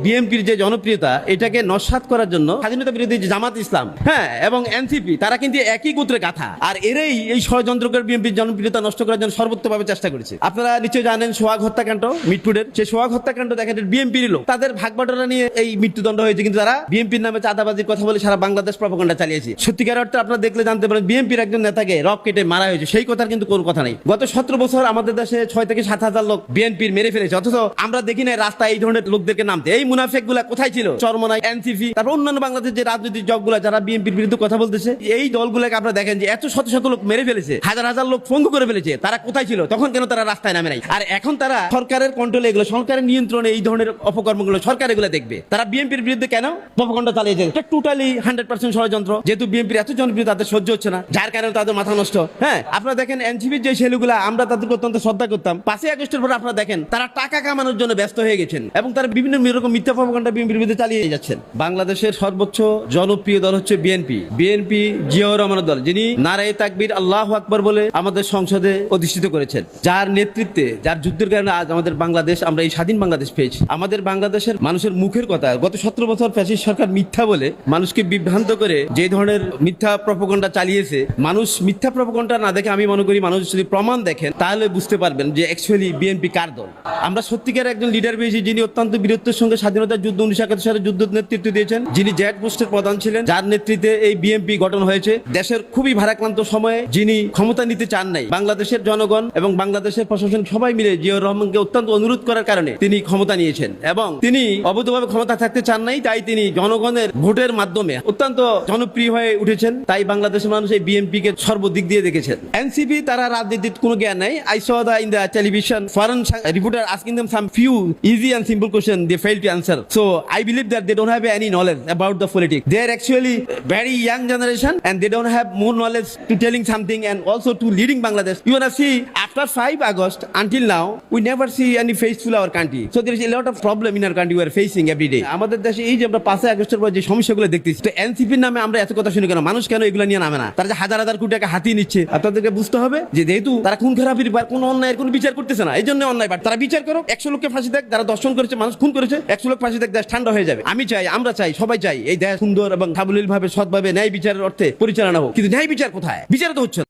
বিএনপির যে জনপ্রিয়তা এটাকে নস্যাৎ করার জন্য স্বাধীনতা বিরোধী যে জামাত ইসলাম এবং এনসিপি তারা কিন্তু একই গোত্রে গাথা, আর এরাই এই ষড়যন্ত্র করে বিএনপির জনপ্রিয়তা নষ্ট করার জন্য সর্বোত্তভাবে চেষ্টা করেছে। আপনারা নিশ্চয়ই জানেন সোহাগ হত্যাকাণ্ড, মিটফুডের সেই সোহাগ হত্যাকাণ্ড দেখেন বিএনপির লোক, তাদের ভাগবাটোয়ারা নিয়ে এই মৃত্যুদণ্ড হয়েছে, কিন্তু তারা বিএনপির নামে চাঁদাবাজির কথা বলে সারা বাংলাদেশ প্রপাগান্ডা চালিয়েছে। সত্যিকার অর্থে আপনারা দেখলে জানতে পারেন বিএনপির একজন নেতাকে রক কেটে মারা হয়েছে, সেই কথার কিন্তু কোনো কথা নেই। গত 17 বছর আমাদের দেশে 6 থেকে 7 হাজার লোক বিএনপির মেরে ফেলেছে, অথচ আমরা দেখি না রাস্তায় এই ধরনের লোকদেরকে নামতে। এই মুনাফেক গুলা কোথায় ছিল? চরমনাই, এনসিপি, তারপর অন্যান্য বাংলাদেশের যে রাজনৈতিক দলগুলা যারা বিএনপির বিরুদ্ধে কথা বলতেছে, এই দলগুলোকে আপনারা দেখেন যে এত শত শত লোক মেরে ফেলেছে, হাজার হাজার লোক পঙ্গু করে ফেলেছে, তারা কোথায় ছিল তখন? কেন তারা রাস্তায় নামে নাই? আর এখন তারা সরকারের কন্ট্রোলে, এগুলো সরকারের নিয়ন্ত্রণে এই ধরনের অপকর্মগুলো সরকার এগুলো দেখবে। তারা বিএনপির বিরুদ্ধে কেন প্রপাগান্ডা চালিয়েছে? এটা টোটালি 100% ষড়যন্ত্র। যেহেতু বিএনপির এত জনপ্রিয় তাদের সহ্য হচ্ছে না, যার কারণে তাদের মাথা নষ্ট। আপনারা দেখেন এনসিপির যে ছেলেগুলা আমরা তাদেরকে অত্যন্ত শ্রদ্ধা করতাম, 5ই আগস্টের পর আপনারা দেখেন তারা টাকা কামানোর জন্য ব্যস্ত হয়ে গেছেন এবং তারা বিভিন্ন রকম মিথ্যা প্রপাগান্ডা বিএনপির বিরুদ্ধে চালিয়ে যাচ্ছেন। বাংলাদেশের সর্বোচ্চ জনপ্রিয় দল হচ্ছে বিএনপি। বিএনপি জিয়াউর রহমানের দল, যিনি নারায়ে তাকবীর আল্লাহু আকবার বলে আমাদের সংসদে অধিষ্ঠিত করেছেন, যার নেতৃত্বে, যার যুদ্ধের কারণে আজ আমাদের বাংলাদেশ, আমরা এই স্বাধীন বাংলাদেশ পেয়েছি। আমাদের বাংলাদেশের মানুষের মুখের কথা গত 17 বছর ফ্যাসিস্ট সরকার মিথ্যা বলে মানুষকে বিভ্রান্ত করে যে ধরনের মিথ্যা প্রপাগান্ডা চালিয়েছে, মানুষ মিথ্যা প্রপাগান্ডা না দেখে আমি মনে করি মানুষ যদি প্রমাণ দেখেন তাহলে বুঝতে পারবেন যে অ্যাকচুয়ালি বিএনপি কার দল। আমরা সত্যিকার একজন লিডার পেয়েছি যিনি অত্যন্ত বীরত্বের সঙ্গে স্বাধীনতার যুদ্ধ 1971 সালে যুদ্ধ নেতৃত্ব দিয়েছেন, যিনি জেড পোস্টের প্রধান ছিলেন, যার নেতৃত্বে এই বিএনপি গঠন হয়েছে। দেশের খুবই ভারাক্রান্ত সময়ে যিনি ক্ষমতা নিতে চান নাই, বাংলাদেশের জনগণ এবং বাংলাদেশের প্রশাসন সবাই মিলে জিয়াউর রহমানকে অত্যন্ত অনুরোধ করার কারণে তিনি ক্ষমতা নিয়েছেন এবং তিনি অবৈধভাবে ক্ষমতা থাকতে চান নাই, তাই তিনি জনগণের ভোটের মাধ্যমে অত্যন্ত জনপ্রিয় হয়ে উঠেছেন। তাই বাংলাদেশের মানুষ এই বিএনপি কে সর্বদিক দিয়ে দেখেছেন। এনসিপি তারা রাজনীতির কোনো জ্ঞান নাই। I saw in the television foreign reporter asking them some few easy and simple questions they failed to answer. So I believe that they don't have any knowledge about the politics. They are actually very young generation and they don't have more knowledge to telling something and also to leading Bangladesh. You wanna see after 5 August until now we never see any faithful our country. So there is a lot of problem in our country we are facing every day. আমাদের দেশে এই যে আমরা 5 আগস্টের পর যে সমস্যাগুলো দেখতেছি, তো এনসিপির নামে আমরা এত কথা শুনি কেন? মানুষ কেন এগুলো নিয়ে নামে না? তারা যে হাজার হাজার কোটি টাকা হাতিয়ে নিচ্ছে, আপনাদেরকে বুঝতে হবে যে যেহেতু তারা খুন খারাপির কোন অন্যায়ের কোনো বিচার করতেছে না, এই জন্য অন্যায়। বাট তারা বিচার করো, 100 লোককে ফাঁসি দেখ, যারা দর্শন করেছে, মানুষ খুন করেছে, 100 লোক ফাঁসি দেখ, দেশ ঠান্ডা হয়ে যাবে। আমি চাই, আমরা চাই, সবাই চাই এই দেশ সুন্দর এবং সাবলীল ভাবে, সৎভাবে, ন্যায় বিচারের অর্থে পরিচালনা হোক। কিন্তু ন্যায় বিচার কোথায়? বিচার তো হচ্ছে না।